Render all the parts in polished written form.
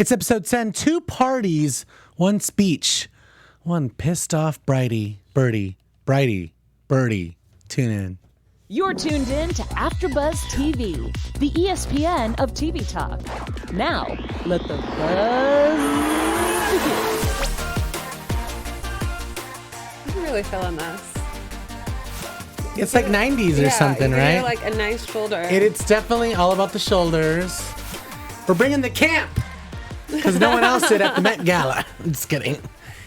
It's episode 10. 2 parties, 1 speech, 1 pissed off Birdie. Tune in. You're tuned in to AfterBuzz TV, the ESPN of TV talk. Now, let the buzz begin. I'm really feeling this. It's like 90s or something, right? Yeah, like a nice shoulder. It's definitely all about the shoulders. We're bringing the camp. Because no one else did at the Met Gala. I'm just kidding.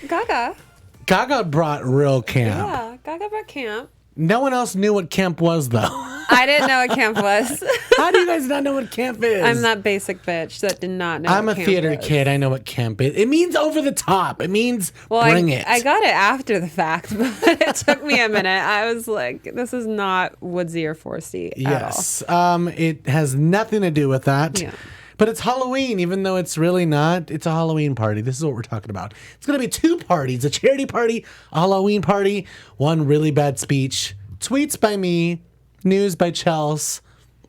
Gaga brought real camp. Yeah, Gaga brought camp. No one else knew what camp was, though. I didn't know what camp was. How do you guys not know what camp is? I'm that basic bitch that did not know I'm what a camp theater was. kid. I know what camp is. It means over the top. It means bring it. I got it after the fact, but it took me a minute. I was like, this is not woodsy or foresty Yes. It has nothing to do with that. Yeah. But it's Halloween, even though it's really not. It's a Halloween party. This is what we're talking about. It's going to be 2 parties, a charity party, a Halloween party, 1 really bad speech, tweets by me, news by Chels.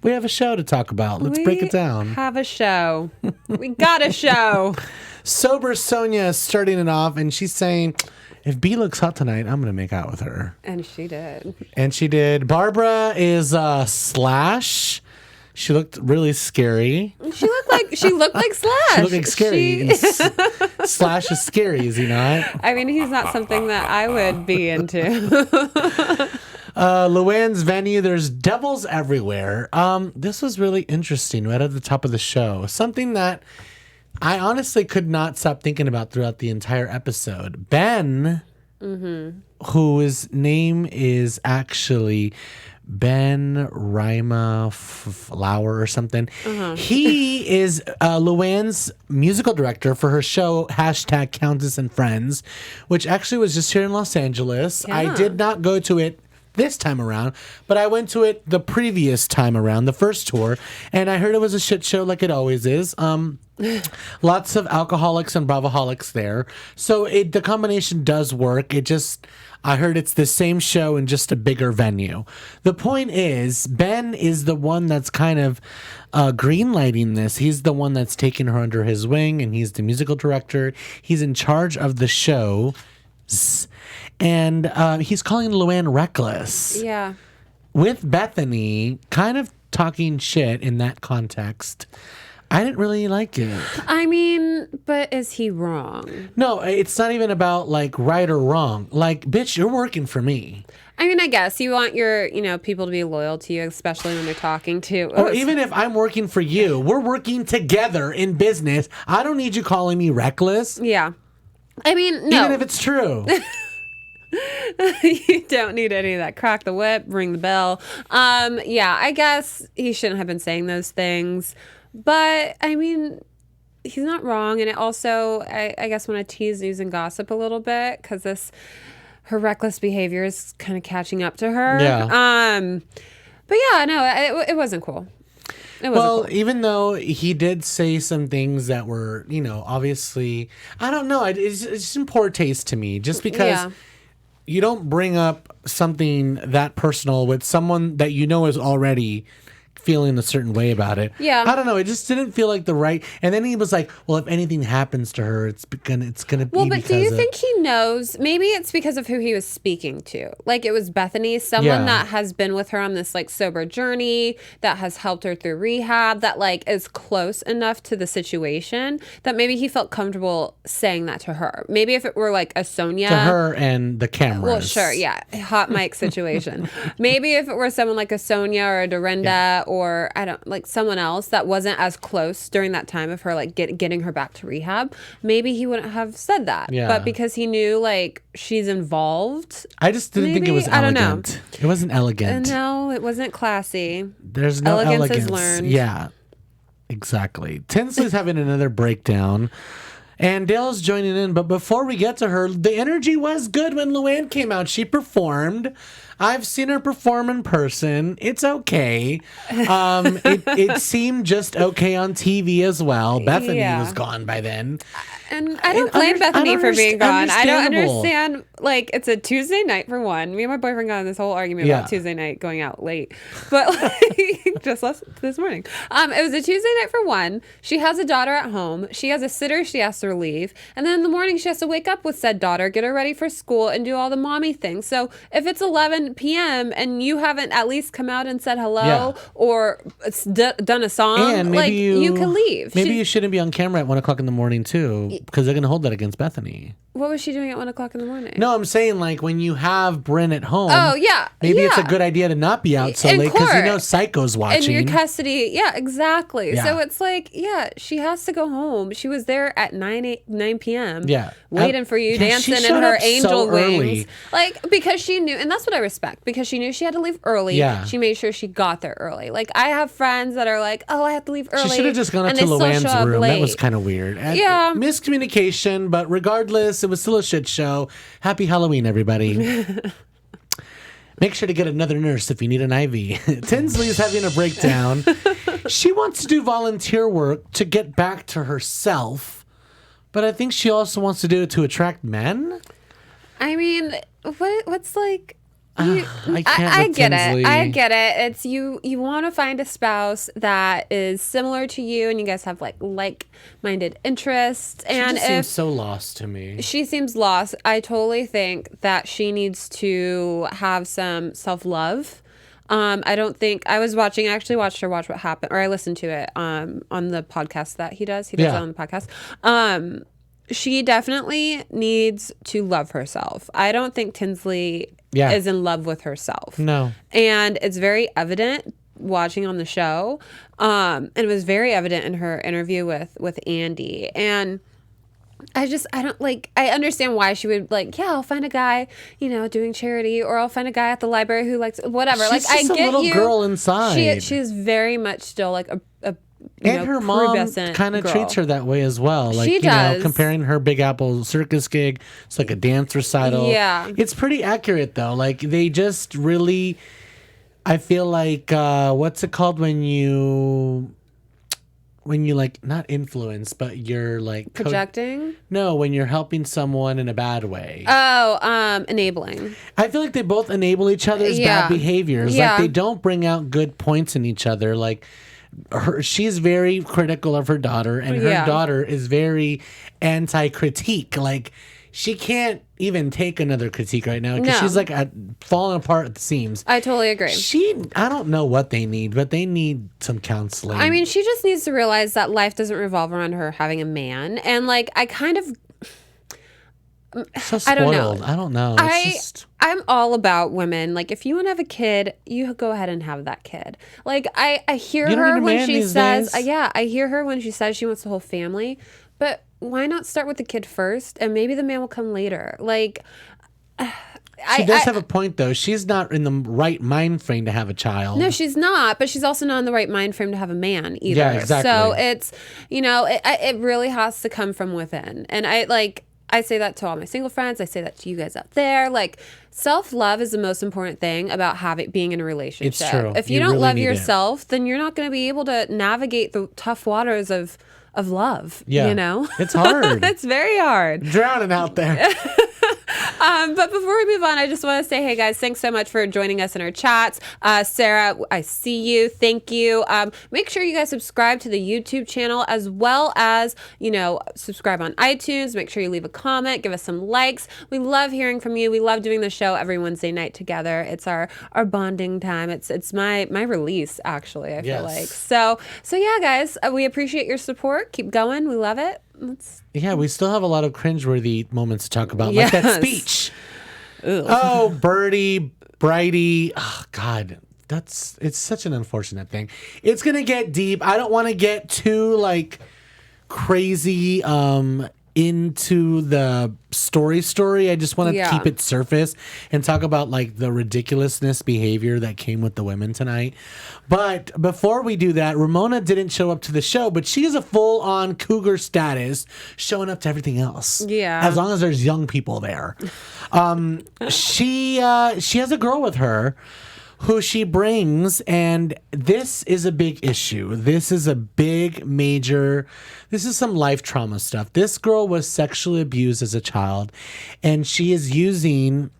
We have a show to talk about. Let's break it down. We have a show. We got a show. Sober Sonia is starting it off, and she's saying, if B looks hot tonight, I'm going to make out with her. And she did. And she did. Barbara is Slash. She looked really scary. She looked like Slash. She looked like scary. Slash is scary, is he not? I mean, he's not something that I would be into. LuAnn's venue, there's devils everywhere. This was really interesting right at the top of the show. Something that I honestly could not stop thinking about throughout the entire episode. Ben, whose name is actually Ben Rima Flower or something. He is LuAnn's musical director for her show #Countess and Friends, which actually was just here in Los Angeles. Yeah. I did not go to it this time around, but I went to it the previous time around, the first tour, and I heard it was a shit show like it always is. Lots of alcoholics and bravaholics there. So the combination does work. I heard it's the same show in just a bigger venue. The point is, Ben is the one that's kind of greenlighting this. He's the one that's taking her under his wing, and he's the musical director. He's in charge of the show. And he's calling LuAnn reckless. Yeah. With Bethenny kind of talking shit in that context. I didn't really like it. I mean, but is he wrong? No, it's not even about like right or wrong. Like, bitch, you're working for me. I mean, I guess you want your, people to be loyal to you, especially when they're talking to. Or even if I'm working for you, we're working together in business. I don't need you calling me reckless. Yeah. I mean, no. Even if it's true. You don't need any of that. Crack the whip, ring the bell. Yeah, I guess he shouldn't have been saying those things. But, I mean, he's not wrong. And it also, I guess, want to tease news and gossip a little bit because her reckless behavior is kind of catching up to her. Yeah. But yeah, no, it wasn't cool. Well, even though he did say some things that were, obviously, I don't know. It's just in poor taste to me. Just because you don't bring up something that personal with someone that you know is already feeling a certain way about it. Yeah. I don't know. It just didn't feel like the right. And then he was like, well, if anything happens to her, it's gonna be Well, but do you think he knows? Maybe it's because of who he was speaking to. Like, it was Bethenny, someone that has been with her on this like sober journey, that has helped her through rehab, that like is close enough to the situation that maybe he felt comfortable saying that to her. Maybe if it were like a Sonia. To her and the cameras. Well, sure, yeah. Hot mic situation. Maybe if it were someone like a Sonia or a Dorinda or someone else that wasn't as close during that time of her like getting her back to rehab, maybe he wouldn't have said that. Yeah. But because he knew like she's involved, I just didn't think it was elegant. I don't know. It wasn't elegant. No, it wasn't classy. There's no elegance. Is learned. Yeah, exactly. Tinsley's having another breakdown. And Dale's joining in, but before we get to her, the energy was good when LuAnn came out. She performed. I've seen her perform in person. It's okay. It seemed just okay on TV as well. Bethenny was gone by then. And I don't blame Bethenny for being gone. I don't understand. Like, it's a Tuesday night for one. Me and my boyfriend got in this whole argument about Tuesday night going out late. But like, just this morning. It was a Tuesday night for one. She has a daughter at home. She has a sitter she has to relieve. And then in the morning, she has to wake up with said daughter, get her ready for school, and do all the mommy things. So if it's 11 p.m. and you haven't at least come out and said hello or done a song, and like, you can leave. Maybe you shouldn't be on camera at 1 o'clock in the morning, too. Because they're going to hold that against Bethenny. What was she doing at 1 o'clock in the morning? No, I'm saying, like, when you have Bryn at home. Oh, yeah. Maybe it's a good idea to not be out so late because you know Psycho's watching. In your custody. Yeah, exactly. Yeah. So it's like, she has to go home. She was there at 9 p.m. Yeah. Waiting for you, dancing in her angel wings. Like, because she knew, and that's what I respect, because she knew she had to leave early. Yeah. She made sure she got there early. Like, I have friends that are like, oh, I have to leave early. She should have just gone up to LuAnn's room. That was kind of weird. Yeah. Miscommunication, but regardless, it was still a shit show. Happy Halloween, everybody. Make sure to get another nurse if you need an IV. Tinsley is having a breakdown. She wants to do volunteer work to get back to herself, but I think she also wants to do it to attract men. I mean, what's like... I get Tinsley. it. I get it. It's you want to find a spouse that is similar to you and you guys have like-minded interests. And she seems so lost to me. She seems lost. I totally think that she needs to have some self-love. I don't think I actually watched her watch What Happened, or I listened to it on the podcast that he does. He does it on the podcast. She definitely needs to love herself. I don't think Tinsley is in love with herself. No. And it's very evident watching on the show. And it was very evident in her interview with Andy. And I understand why she would I'll find a guy, doing charity, or I'll find a guy at the library who likes whatever. She's just a little girl inside. She's very much still like a and her mom kind of treats her that way as well. Like, she does. Comparing her Big Apple circus gig, it's like a dance recital. Yeah. It's pretty accurate, though. Like, they just really, I feel like, what's it called when you like, not influence, but you're like... Projecting? No, when you're helping someone in a bad way. Oh, enabling. I feel like they both enable each other's bad behaviors. Yeah. Like, they don't bring out good points in each other. Like... she's very critical of her daughter, and her daughter is very anti-critique. Like, she can't even take another critique right now because she's like falling apart at the seams. I totally agree. I don't know what they need, but they need some counseling. I mean, she just needs to realize that life doesn't revolve around her having a man, and so spoiled. I don't know. I'm all about women. Like, if you want to have a kid, you go ahead and have that kid. Like, I hear her when she says, I hear her when she says she wants the whole family, but why not start with the kid first, and maybe the man will come later? Like, she does have a point, though. She's not in the right mind frame to have a child. No, she's not, but she's also not in the right mind frame to have a man either. Yeah, exactly. So it's, it really has to come from within. And I say that to all my single friends. I say that to you guys out there. Like, self-love is the most important thing about being in a relationship. It's true. If you don't really love yourself, then you're not going to be able to navigate the tough waters of love. Yeah. It's hard. It's very hard. Drowning out there. But before we move on, I just want to say, hey guys, thanks so much for joining us in our chats. Sarah, I see you. Thank you. Make sure you guys subscribe to the YouTube channel, as well as, subscribe on iTunes. Make sure you leave a comment, give us some likes. We love hearing from you. We love doing the show every Wednesday night together. It's our bonding time. It's my release, actually, I feel like. So yeah, guys, we appreciate your support. Keep going. We love it. We still have a lot of cringeworthy moments to talk about, like that speech. Oh, Birdie, Brighty. Oh, God. It's such an unfortunate thing. It's going to get deep. I don't want to get too, crazy into the story. I just want to keep it surface and talk about like the ridiculousness behavior that came with the women tonight. But before we do that, Ramona didn't show up to the show, but she is a full-on cougar status, showing up to everything else. Yeah. As long as there's young people there. She has a girl with her who she brings, and this is a big issue. This is a big, major, this is some life trauma stuff. This girl was sexually abused as a child, and she is using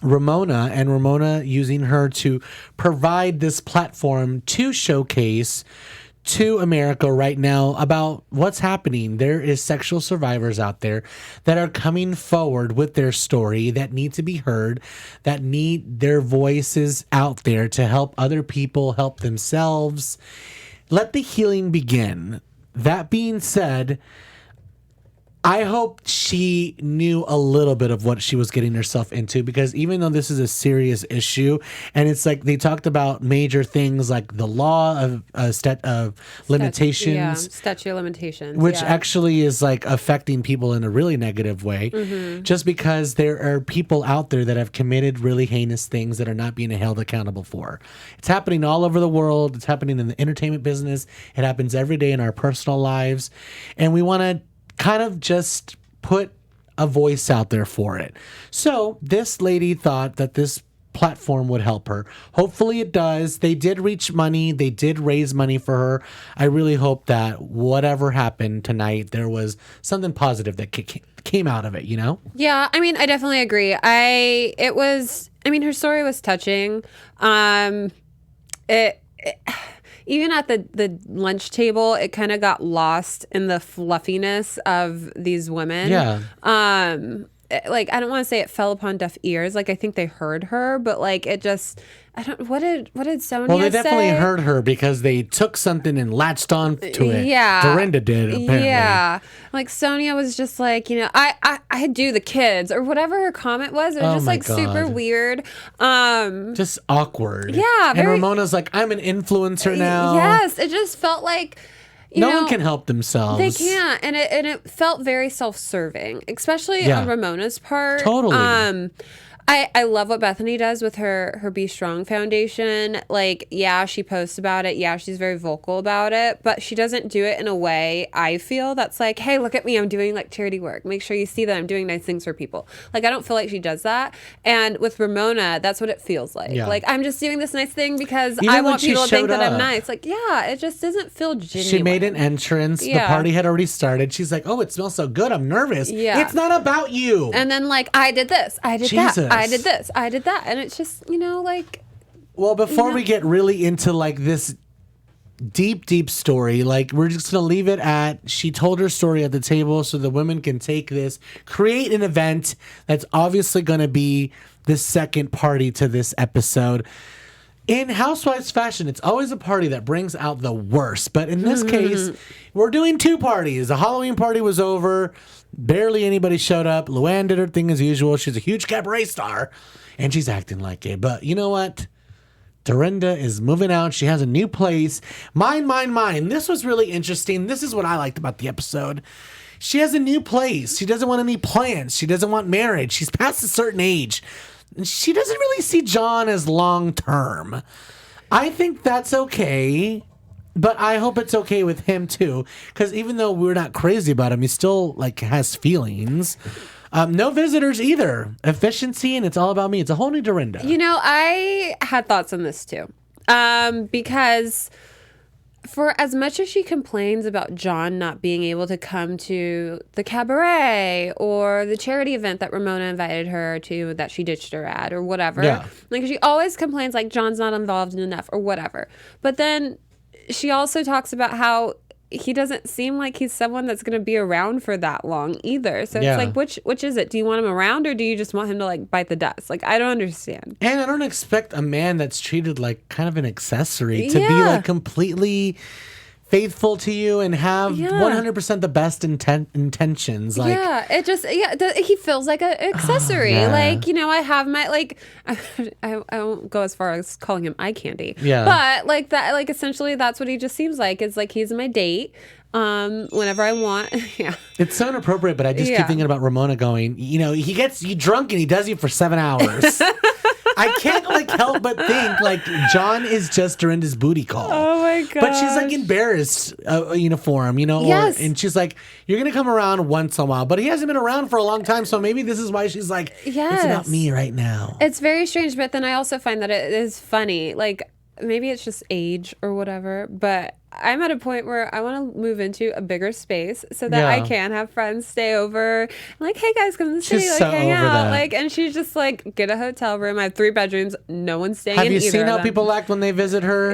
Ramona using her to provide this platform to showcase to America right now about what's happening. There is sexual survivors out there that are coming forward with their story that need to be heard, that need their voices out there to help other people help themselves. Let the healing begin. That being said, I hope she knew a little bit of what she was getting herself into, because even though this is a serious issue, and it's like they talked about major things like the law of limitations, statute of limitations, which actually is like affecting people in a really negative way, just because there are people out there that have committed really heinous things that are not being held accountable for. It's happening all over the world. It's happening in the entertainment business. It happens every day in our personal lives, and we want to kind of just put a voice out there for it. So this lady thought that this platform would help her. Hopefully it does. They did reach money. They did raise money for her. I really hope that whatever happened tonight, there was something positive that came out of it, you know? Yeah, I mean, I definitely agree. Her story was touching. Even at the lunch table, it kind of got lost in the fluffiness of these women. Yeah. I don't want to say it fell upon deaf ears. Like, I think they heard her, but like it just, what did Sonia say? Well, they definitely heard her because they took something and latched on to it. Yeah. Dorinda did, apparently. Yeah. Like Sonia was just like, I do the kids or whatever her comment was. It was just like super weird. Just awkward. Yeah. And Ramona's like, I'm an influencer now. Yes. It just felt like, no one can help themselves. They can't. And it felt very self-serving, especially on Ramona's part. Totally. I love what Bethenny does with her Be Strong Foundation. Like, yeah, she posts about it. Yeah, she's very vocal about it. But she doesn't do it in a way, I feel, that's like, hey, look at me. I'm doing like charity work. Make sure you see that I'm doing nice things for people. Like, I don't feel like she does that. And with Ramona, that's what it feels like. Yeah. Like, I'm just doing this nice thing because Even I when want she people to think that showed I'm up. nice. Like, yeah, it just doesn't feel genuine. She made an entrance. Yeah. The party had already started. She's like, oh, it smells so good. I'm nervous. Yeah. It's not about you. And then, like, I did this. I did Jesus. that. I did this. I did that. And it's just, like... Well, before we get really into, like, this deep story, like, we're just going to leave it at she told her story at the table so the women can take this, create an event that's obviously going to be the second party to this episode. In Housewives fashion, it's always a party that brings out the worst. But in this case, we're doing two parties. The Halloween party was over. Barely anybody showed up. LuAnn did her thing as usual. She's a huge cabaret star. And she's acting like it. But you know what? Dorinda is moving out. She has a new place. Mine. This was really interesting. This is what I liked about the episode. She has a new place. She doesn't want any plans. She doesn't want marriage. She's past a certain age. She doesn't really see John as long term. I think that's okay. But I hope it's okay with him too. Because even though we're not crazy about him, he still like has feelings. No visitors either. Efficiency, and it's all about me. It's a whole new Dorinda. I had thoughts on this too. Because for as much as she complains about John not being able to come to the cabaret or the charity event that Ramona invited her to that she ditched her at or whatever. Yeah. Like, she always complains like John's not involved enough or whatever. But then she also talks about how he doesn't seem like he's someone that's going to be around for that long either. So it's like, which is it? Do you want him around or do you just want him to like bite the dust? Like, I don't understand. And I don't expect a man that's treated like kind of an accessory to be like completely faithful to you and have 100% the best intentions. Like, he feels like an accessory. Like, I have my, like, I won't go as far as calling him eye candy. Yeah. But like that, like essentially that's what he just seems like. It's like he's my date. whenever I want. Yeah. It's so inappropriate, but I just keep thinking about Ramona going, he gets you drunk and he does you for 7 hours. I can't help but think John is just Dorinda's booty call. Oh my god! But she's embarrassed, for him, Yes. and she's like, "You're gonna come around once in a while," but he hasn't been around for a long time, so maybe this is why she's like, yes. "It's about me right now." It's very strange, but then I also find that it is funny. Maybe it's just age or whatever, but I'm at a point where I want to move into a bigger space so that I can have friends stay over. Hey guys, come to the city, hang out. And she's just get a hotel room. I have 3 bedrooms. No one's staying in either. Have you seen how people act when they visit her?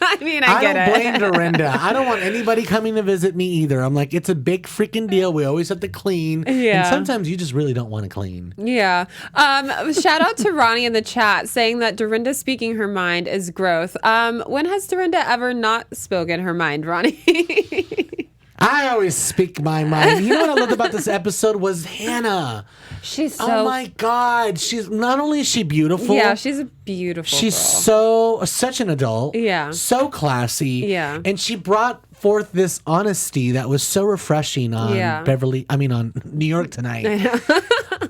I mean, I get it. I don't blame Dorinda. I don't want anybody coming to visit me either. I'm like, it's a big freaking deal. We always have to clean. Yeah. And sometimes you just really don't want to clean. Yeah. Shout out to Ronnie in the chat saying that Dorinda speaking her mind is growth. When has Dorinda ever not spoken her mind, Ronnie? I always speak my mind. You know what I loved about this episode was Hannah. She's so... Oh my God. She's not only is she beautiful. Yeah, she's a beautiful She's such an adult. Yeah. So classy. Yeah. And she brought forth this honesty that was so refreshing on on New York Tonight.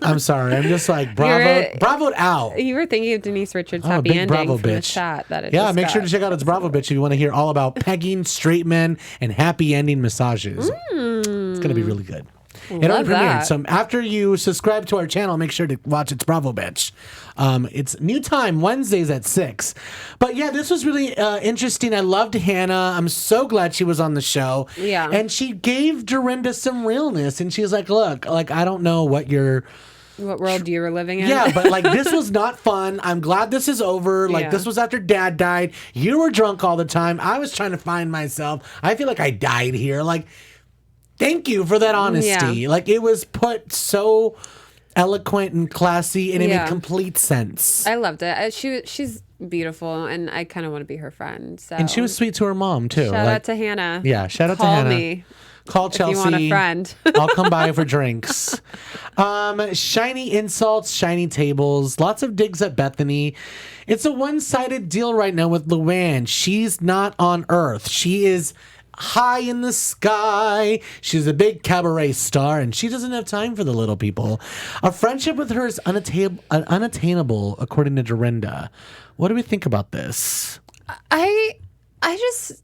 I'm sorry. I'm just bravo out. You were thinking of Denise Richards' happy ending Bravo from bitch. the chat. Make sure to check out its Bravo bitch if you want to hear all about pegging, straight men, and happy ending massages. It's going to be really good. It already premiered. So after you subscribe to our channel, make sure to watch It's Bravo Bitch. It's new time, Wednesdays at 6. But yeah, this was really interesting. I loved Hannah. I'm so glad she was on the show. Yeah. And she gave Dorinda some realness. And she was like, look, I don't know what world you were living in. Yeah, but this was not fun. I'm glad this is over. This was after Dad died. You were drunk all the time. I was trying to find myself. I feel like I died here. Thank you for that honesty. Yeah. It was put so eloquent and classy, and it made complete sense. I loved it. She's beautiful, and I kind of want to be her friend. So. And she was sweet to her mom too. Shout out to Hannah. Yeah, shout out to Hannah. Call me. Call Chelsea. If you want a friend. I'll come by for drinks. Shiny insults, shiny tables, lots of digs at Bethenny. It's a one-sided deal right now with LuAnn. She's not on Earth. She is high in the sky. She's a big cabaret star, and she doesn't have time for the little people. A friendship with her is unattainable, according to Dorinda. What do we think about this? I just...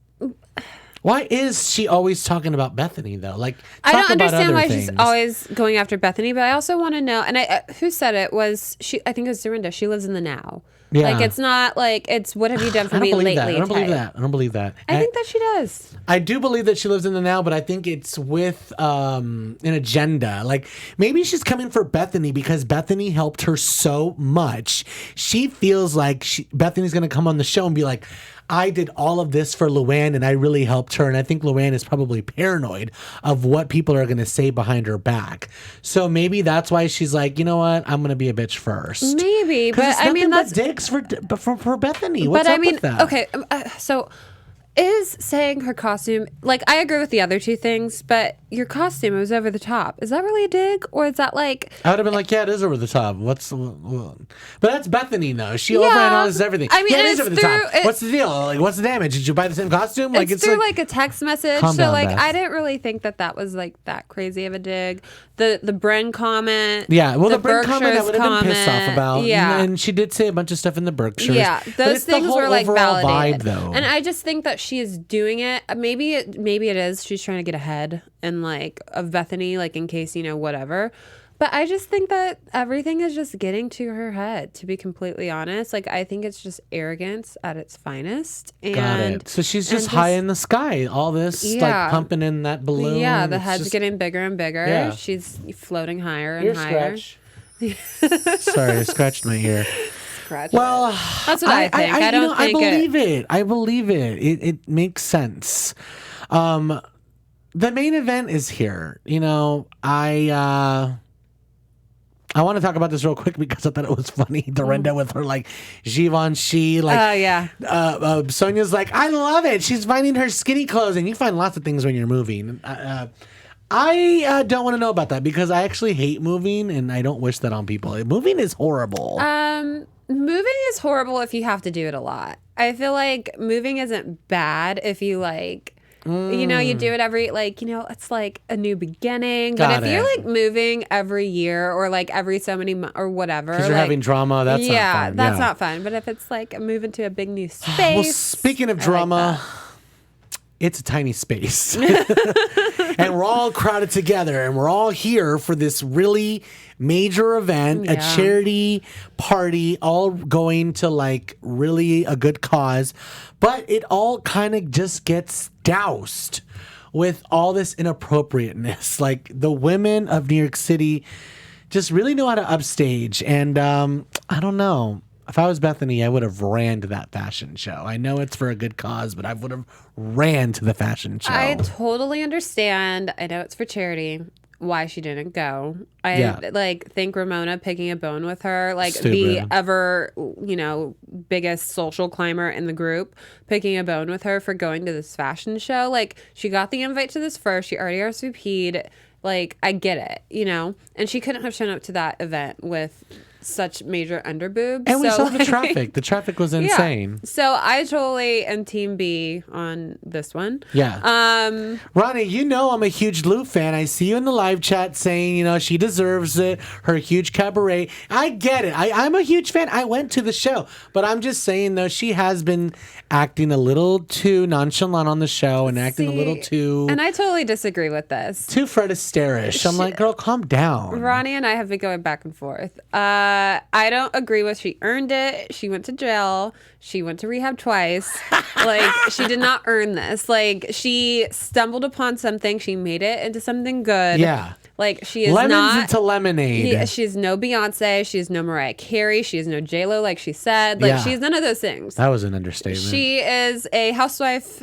Why is she always talking about Bethenny, though? I don't understand why things. she's always going after Bethenny, but I also want to know, and who said it was, I think it was Dorinda, she lives in the now. Yeah. It's not it's what have you done for me lately? I don't believe that. I think that she does. I do believe that she lives in the now, but I think it's with an agenda. Maybe she's coming for Bethenny because Bethenny helped her so much. She feels like Bethany's going to come on the show and be like, I did all of this for LuAnn and I really helped her. And I think LuAnn is probably paranoid of what people are going to say behind her back. So maybe that's why she's like, you know what? I'm going to be a bitch first. Maybe, but I mean, that's dicks for Bethenny. What's up with that? Okay, so is saying her costume, I agree with the other two things, but your costume was over the top. Is that really a dig? Or is that I would have been like, yeah, it is over the top. But that's Bethany, though. She overanalyzes everything. I mean, yeah, it is over the top. What's the deal? What's the damage? Did you buy the same costume? It's through a text message. Calm down, Beth. I didn't really think that was that crazy of a dig. The Bren comment. Yeah, well, the Bren Berkshires comment I would have been pissed off about. Yeah. And she did say a bunch of stuff in the Berkshires. Yeah, those things were overall validated. Vibe, though. And I just think that she is doing it. Maybe it is. She's trying to get ahead and of Bethenny, in case, whatever. But I just think that everything is just getting to her head, to be completely honest. I think it's just arrogance at its finest. And, got it. So she's just high in the sky. All this, pumping in that balloon. Yeah, the head's getting bigger and bigger. Yeah. She's floating higher and higher. Sorry, I scratched my ear. Well, that's what I think. I don't think I believe it. I believe it. It makes sense. The main event is here. I want to talk about this real quick because I thought it was funny. Dorinda with her Givenchy. Sonia's I love it. She's finding her skinny clothes, and you find lots of things when you're moving. I don't want to know about that because I actually hate moving, and I don't wish that on people. Moving is horrible. Moving is horrible if you have to do it a lot. I feel like moving isn't bad if you You know, you do it every, like, you know, it's like a new beginning. Got but if you're it. like moving every year or like every so many or whatever. Because you're like, having drama, that's not fun. That's not fun. But if it's like moving to a big new space. Well, speaking of drama, it's a tiny space. And we're all crowded together and we're all here for this really major event, a charity party, all going to like really a good cause. But it all kind of just gets doused with all this inappropriateness. Like the women of New York City just really know how to upstage. And I don't know. If I was Bethenny, I would have ran to that fashion show. I know it's for a good cause, but I would have ran to the fashion show. I totally understand. I know it's for charity. Why she didn't go. I like think Ramona picking a bone with her, like the ever, you know, biggest social climber in the group, picking a bone with her for going to this fashion show. Like she got the invite to this first. She already RSVP'd. Like I get it, you know, and she couldn't have shown up to that event with such major underboobs. And we saw the traffic. The traffic was insane. So I totally am team B on this one. Yeah. Ronnie, you know I'm a huge Lou fan. I see you in the live chat saying, you know, she deserves it. Her huge cabaret. I get it. I'm a huge fan. I went to the show. But I'm just saying, though, she has been acting a little too nonchalant on the show and acting a little too... And I totally disagree with this. Too Fred Astaire-ish. I'm like, girl, calm down. Ronnie and I have been going back and forth. I don't agree with she earned it. She went to jail. She went to rehab twice. Like, she did not earn this. Like, she stumbled upon something. She made it into something good. Yeah. Like, she is Lemons not... into lemonade. She's no Beyonce. She's no Mariah Carey. She is no J-Lo, like she said. Like, she's none of those things. That was an understatement. She is a housewife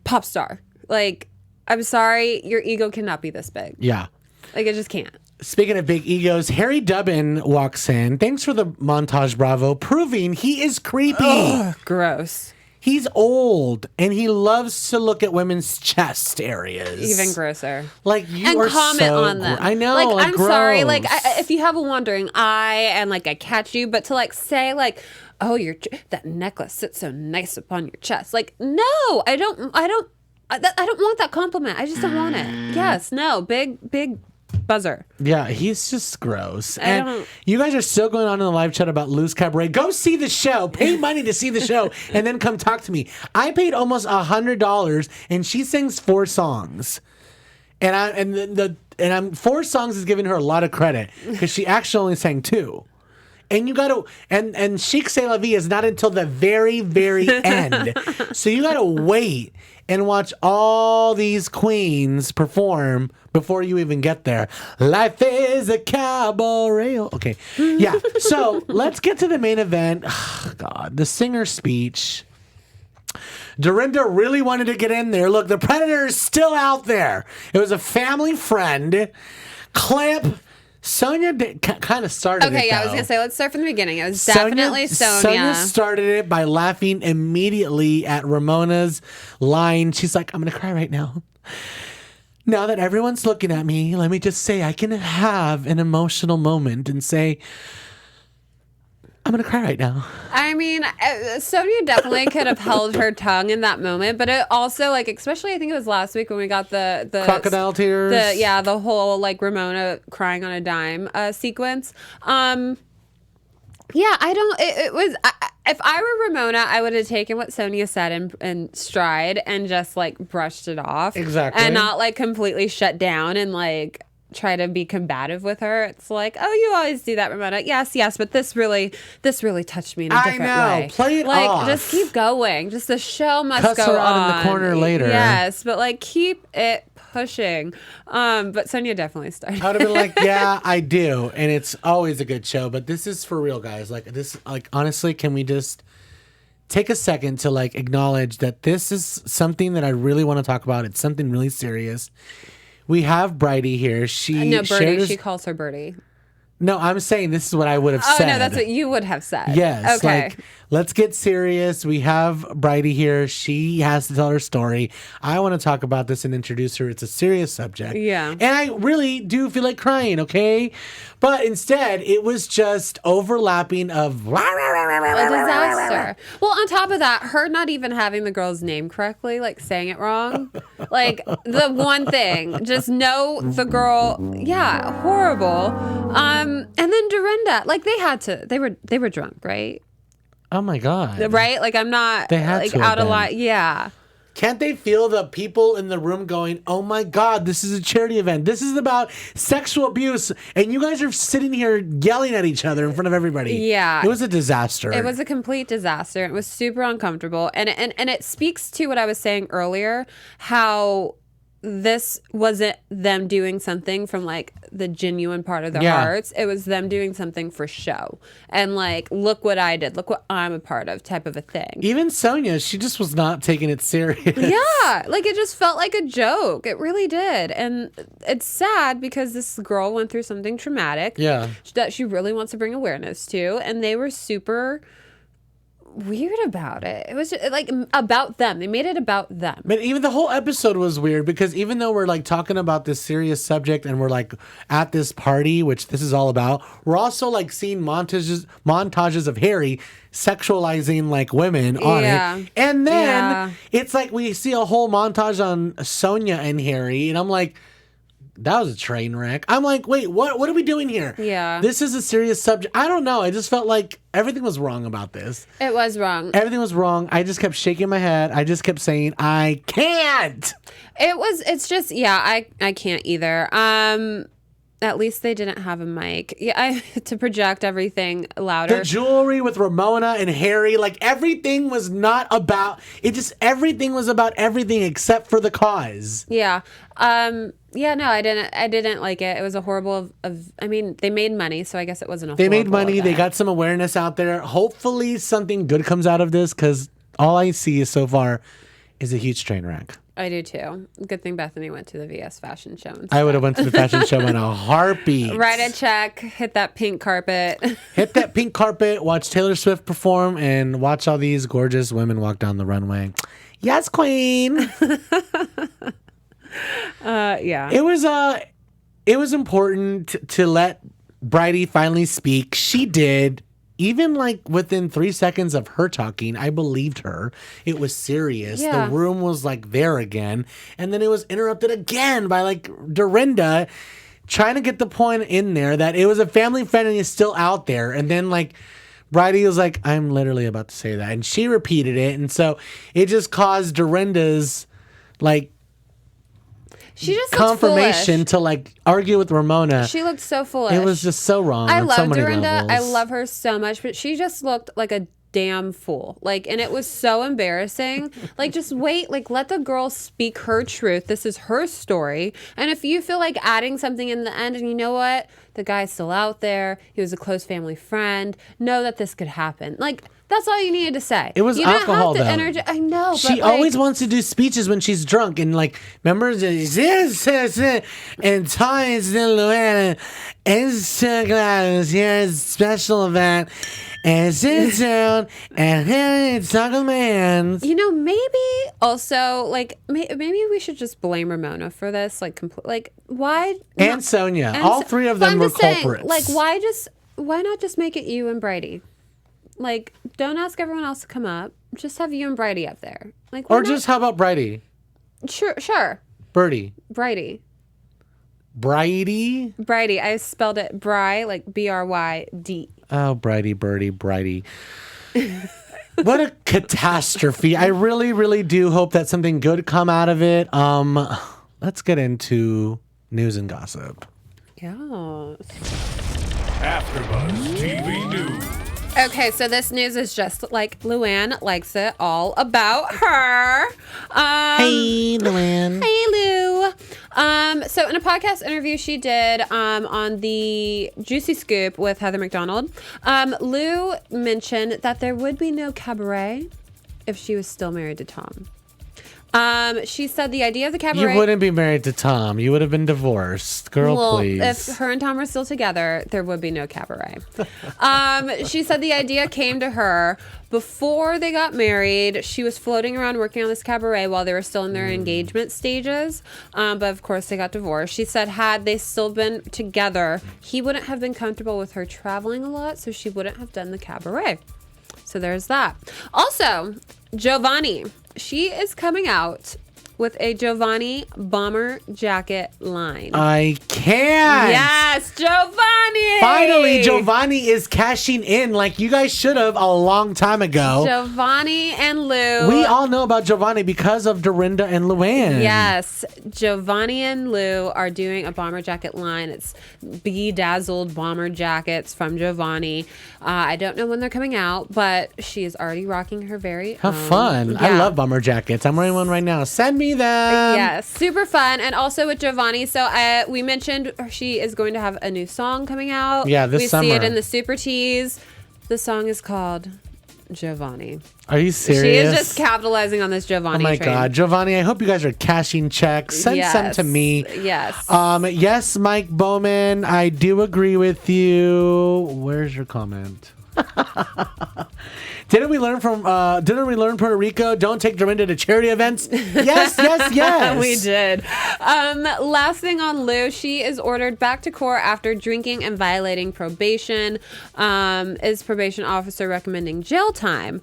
pop star. Like, I'm sorry, your ego cannot be this big. Yeah. Like, it just can't. Speaking of big egos, Harry Dubbin walks in. Thanks for the montage, Bravo, proving he is creepy. Ugh, gross. He's old, and he loves to look at women's chest areas. Even grosser. Like, you and are comment so on them. I know, like I'm gross. sorry. Like, if you have a wandering eye and, like, I catch you, but to, like, say, like, oh, that necklace sits so nice upon your chest. Like, no, I don't want that compliment. I just don't want it. Yes, no, big buzzer. Yeah, he's just gross. And you guys are still going on in the live chat about Lou's Cabaret. Go see the show. Pay money to see the show, and then come talk to me. I paid almost $100, and she sings 4 songs. And 4 songs is giving her a lot of credit because she actually only sang 2. And you gotta and Chic C'est La Vie is not until the very, very end. So you gotta wait and watch all these queens perform before you even get there. Life is a cabaret. Okay. Yeah. So let's get to the main event. Oh, God, the singer speech. Dorinda really wanted to get in there. Look, the Predator is still out there. It was a family friend. Clip. Sonia kind of started it, Okay, yeah, I was going to say, let's start from the beginning. It was definitely Sonia. Sonia started it by laughing immediately at Ramona's line. She's like, I'm going to cry right now. Now that everyone's looking at me, let me just say I can have an emotional moment and say, I'm going to cry right now. I mean, Sonia definitely could have held her tongue in that moment, but it also, like, especially I think it was last week when we got the crocodile tears. The whole, like, Ramona crying on a dime sequence. It was, if I were Ramona, I would have taken what Sonia said in stride and just, like, brushed it off. Exactly. And not, like, completely shut down and, like, try to be combative with her. It's like, oh, you always do that, Ramona. Yes, but this really touched me in a different way. I know. Play it like, off. just keep going. Just the show must Cuss go her out on. in the corner later. Yes, but like keep it pushing. But Sonia definitely started. I would have been like, yeah, I do, and it's always a good show. But this is for real, guys. Like this, like honestly, can we just take a second to like acknowledge that this is something that I really want to talk about? It's something really serious. We have Bridie here. Birdie. She calls her Birdie. No, I'm saying this is what I would have said. Oh, no, that's what you would have said. Yes. Okay. let's get serious. We have Bridie here. She has to tell her story. I want to talk about this and introduce her. It's a serious subject. Yeah. And I really do feel like crying, okay? But instead, it was just overlapping of... A disaster. Well, on top of that, her not even having the girl's name correctly, like saying it wrong. Like, the one thing. Just know the girl. Yeah, horrible. And then Dorinda. Like, they were drunk, right? Oh, my God. Right? Like, I'm not They had like to have out of been. line. Yeah. Can't they feel the people in the room going, oh my God, this is a charity event. This is about sexual abuse. And you guys are sitting here yelling at each other in front of everybody. Yeah. It was a disaster. It was a complete disaster. It was super uncomfortable. And it speaks to what I was saying earlier, how this wasn't them doing something from like the genuine part of their hearts. It was them doing something for show. And like, look what I did. Look what I'm a part of type of a thing. Even Sonia, she just was not taking it serious. Yeah. Like it just felt like a joke. It really did. And it's sad because this girl went through something traumatic. Yeah. That she really wants to bring awareness to. And they were super weird about it. It was just, like about them. They made it about them. But even the whole episode was weird because even though we're like talking about this serious subject and we're like at this party, which this is all about, we're also like seeing montages of Harry sexualizing like women on it. And then it's like we see a whole montage on Sonia and Harry, and I'm like, that was a train wreck. I'm like, wait, what are we doing here? Yeah. This is a serious subject. I don't know. I just felt like everything was wrong about this. It was wrong. Everything was wrong. I just kept shaking my head. I just kept saying, I can't. It's just, I can't either. At least they didn't have a mic. Yeah, to project everything louder. The jewelry with Ramona and Harry, like everything was not about it. Just everything was about everything except for the cause. Yeah. No, I didn't like it. It was a horrible I mean, they made money, so I guess it wasn't a They made horrible money. They event. got some awareness out there. Hopefully something good comes out of this because all I see so far is a huge train wreck. I do too. Good thing Bethenny went to the VS fashion show. I would have went to the fashion show in a heartbeat. Write a check, hit that pink carpet. Hit that pink carpet, watch Taylor Swift perform, and watch all these gorgeous women walk down the runway. Yes, queen. Yeah. It was important to let Bridie finally speak. She did. Even like within 3 seconds of her talking, I believed her. It was serious. Yeah. The room was like there again. And then it was interrupted again by like Dorinda trying to get the point in there that it was a family friend and he's still out there. And then like Bridie was like, I'm literally about to say that. And she repeated it. And so it just caused Dorinda's like She just confirmation looked to like argue with Ramona. She looked so foolish. It was just so wrong. I on love so many Dorinda. levels. I love her so much, but she just looked like a damn fool. Like, and it was so embarrassing. Like, just wait. Like, let the girl speak her truth. This is her story. And if you feel like adding something in the end, and you know what? The guy's still out there. He was a close family friend. Know that this could happen. Like, that's all you needed to say. It was you alcohol, didn't though. have to I know, but She always wants to do speeches when she's drunk and like remember and Tinsley and LuAnn is so glad here's a special event and sit down and talk with my hands. You know, maybe also like maybe we should just blame Ramona for this. Like, like why? And Sonia, all three of them were culprits. Like, why not just make it you and Bridie? Like, don't ask everyone else to come up. Just have you and Bridie up there. Like, or just how about Bridie? Sure. Bridie. Bridie. Bridie? Bridie. I spelled it Bry, like BRYD. Oh, Bridie, Bridie. What a catastrophe. I really, really do hope that something good come out of it. Let's get into news and gossip. Yes. AfterBuzz TV News. Okay, so this news is just like LuAnn likes it, all about her. Hey, LuAnn. Hey, Lou. So in a podcast interview she did on the Juicy Scoop with Heather McDonald, Lou mentioned that there would be no cabaret if she was still married to Tom. She said the idea of the You cabaret. wouldn't be married to Tom. You would have been divorced. Girl, Well, please. if her and Tom were still together, there would be no cabaret. She said the idea came to her before they got married. She was floating around working on this cabaret while they were still in their engagement stages. But of course, they got divorced. She said had they still been together, he wouldn't have been comfortable with her traveling a lot, so she wouldn't have done the cabaret. So there's that. Also, Giovanni. She is coming out with a Giovanni bomber jacket line. I can't. Yes, Giovanni! Finally, Giovanni is cashing in like you guys should have a long time ago. Giovanni and Lou. We all know about Giovanni because of Dorinda and LuAnn. Yes, Giovanni and Lou are doing a bomber jacket line. It's bedazzled bomber jackets from Giovanni. I don't know when they're coming out, but she is already rocking her very How own. fun. I Yeah. love bomber jackets. I'm wearing one right now. Send me them. Yes, super fun. And also with Giovanni, so we mentioned she is going to have a new song coming out. Yeah, this we summer. see it in the Super Tease. The song is called Giovanni. Are you serious? She is just capitalizing on this Oh Giovanni my train. God. Giovanni, I hope you guys are cashing checks. Send some to me. Yes. Yes, Mike Bowman, I do agree with you. Where's your comment? Didn't we learn Puerto Rico? Don't take Dorinda to charity events. Yes, yes, yes. We did. Last thing on Lou, she is ordered back to court after drinking and violating probation. Is probation officer recommending jail time?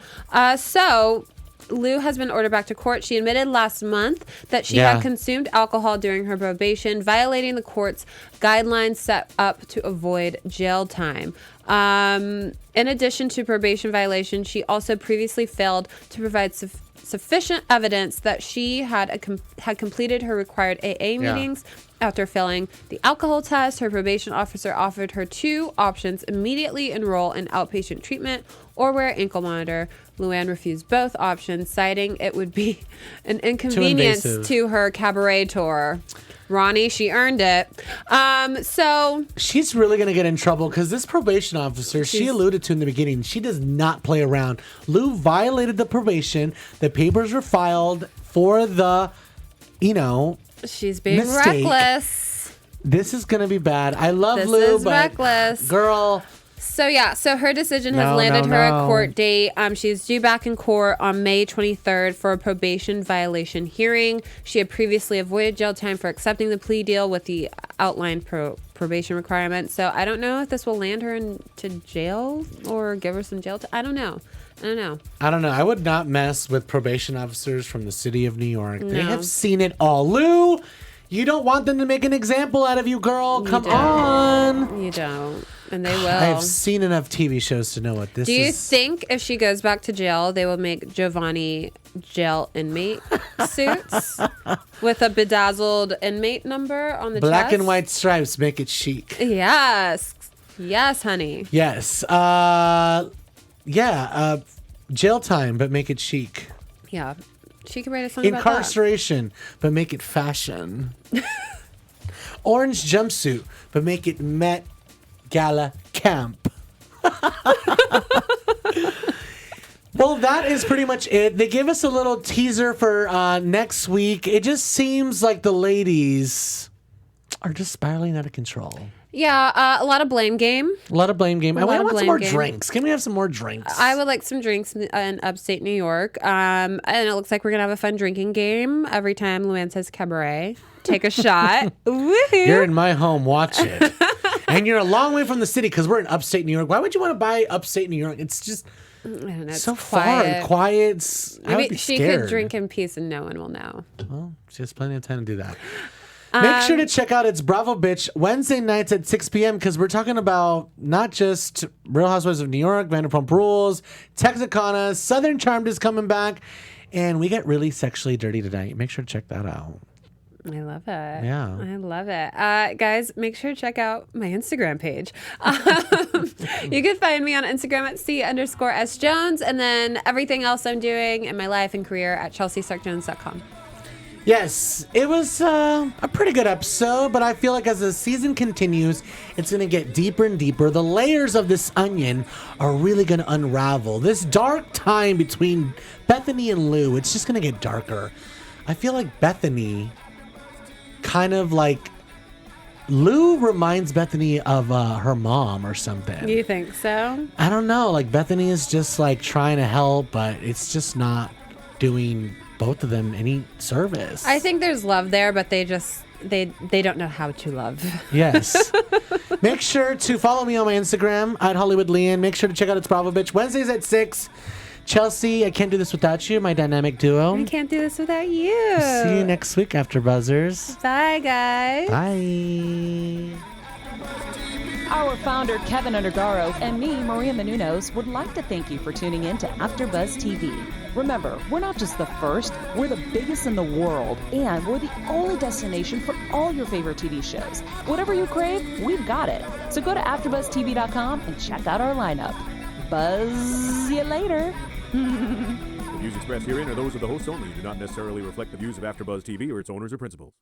So Lou has been ordered back to court. She admitted last month that she Yeah. had consumed alcohol during her probation, violating the court's guidelines set up to avoid jail time. In addition to probation violation, she also previously failed to provide sufficient evidence that she had completed her required AA meetings. After failing the alcohol test, her probation officer offered her two options: immediately enroll in outpatient treatment or wear an ankle monitor. LuAnn refused both options, citing it would be an inconvenience invasive. to her cabaret tour. Ronnie, she earned it. So She's really going to get in trouble because this probation officer, she alluded to in the beginning, she does not play around. Lou violated the probation. The papers were filed for the, she's being Mistake. reckless. this is going to be bad. I love This Lou, is but reckless. girl, So her decision has No, landed no, her no. a court date. She's due back in court on May 23rd for a probation violation hearing. She had previously avoided jail time for accepting the plea deal with the outlined probation requirements. So I don't know if this will land her into jail or give her some jail time. I don't know. I would not mess with probation officers from the city of New York. They No. have seen it all. Lou, you don't want them to make an example out of you, girl. Come don't. on. You don't. And they will. I've seen enough TV shows to know what this Do you is. think if she goes back to jail, they will make Giovanni jail inmate suits with a bedazzled inmate number on the Black chest? and white stripes make it chic. Yes. Yes, honey. Yes. Jail time, but make it chic. Yeah. She could write a song about that. Incarceration, but make it fashion. Orange jumpsuit, but make it Met Gala camp. Well, that is pretty much it. They gave us a little teaser for next week. It just seems like the ladies are just spiraling out of control. Yeah, a lot of blame game. A lot of blame game. I lot of want some blame more game. drinks. Can we have some more drinks? I would like some drinks in upstate New York. And it looks like we're going to have a fun drinking game every time LuAnn says cabaret. Take a shot. Woohoo. You're in my home. Watch it. And you're a long way from the city because we're in upstate New York. Why would you want to buy upstate New York? It's just I don't know, it's so far and quiet. I would Maybe be she scared. could drink in peace and no one will know. Well, she has plenty of time to do that. Make sure to check out It's Bravo Bitch Wednesday nights at 6 p.m. because we're talking about not just Real Housewives of New York, Vanderpump Rules, Texarkana, Southern Charmed is coming back, and we get really sexually dirty tonight. Make sure to check that out. I love it. Yeah. I love it. Guys, make sure to check out my Instagram page. You can find me on Instagram at C_S Jones, and then everything else I'm doing in my life and career at ChelseaStarkJones.com. Yes, it was a pretty good episode, but I feel like as the season continues, it's going to get deeper and deeper. The layers of this onion are really going to unravel. This dark time between Bethenny and Lou, it's just going to get darker. I feel like Bethenny kind of like Lou reminds Bethenny of her mom or something. You think so? I don't know. Like Bethenny is just like trying to help, but it's just not doing both of them any service. I think there's love there, but they don't know how to love. Yes. Make sure to follow me on my Instagram at Hollywood Lian. Make sure to check out It's Bravo Bitch Wednesdays at 6. Chelsea, I can't do this without you, my dynamic duo. I can't do this without you. See you next week after Buzzers. Bye, guys. Bye. Our founder, Kevin Undergaro, and me, Maria Menounos, would like to thank you for tuning in to AfterBuzz TV. Remember, we're not just the first, we're the biggest in the world, and we're the only destination for all your favorite TV shows. Whatever you crave, we've got it. So go to AfterBuzzTV.com and check out our lineup. Buzz you later. The views expressed herein are those of the hosts only and do not necessarily reflect the views of AfterBuzz TV or its owners or principals.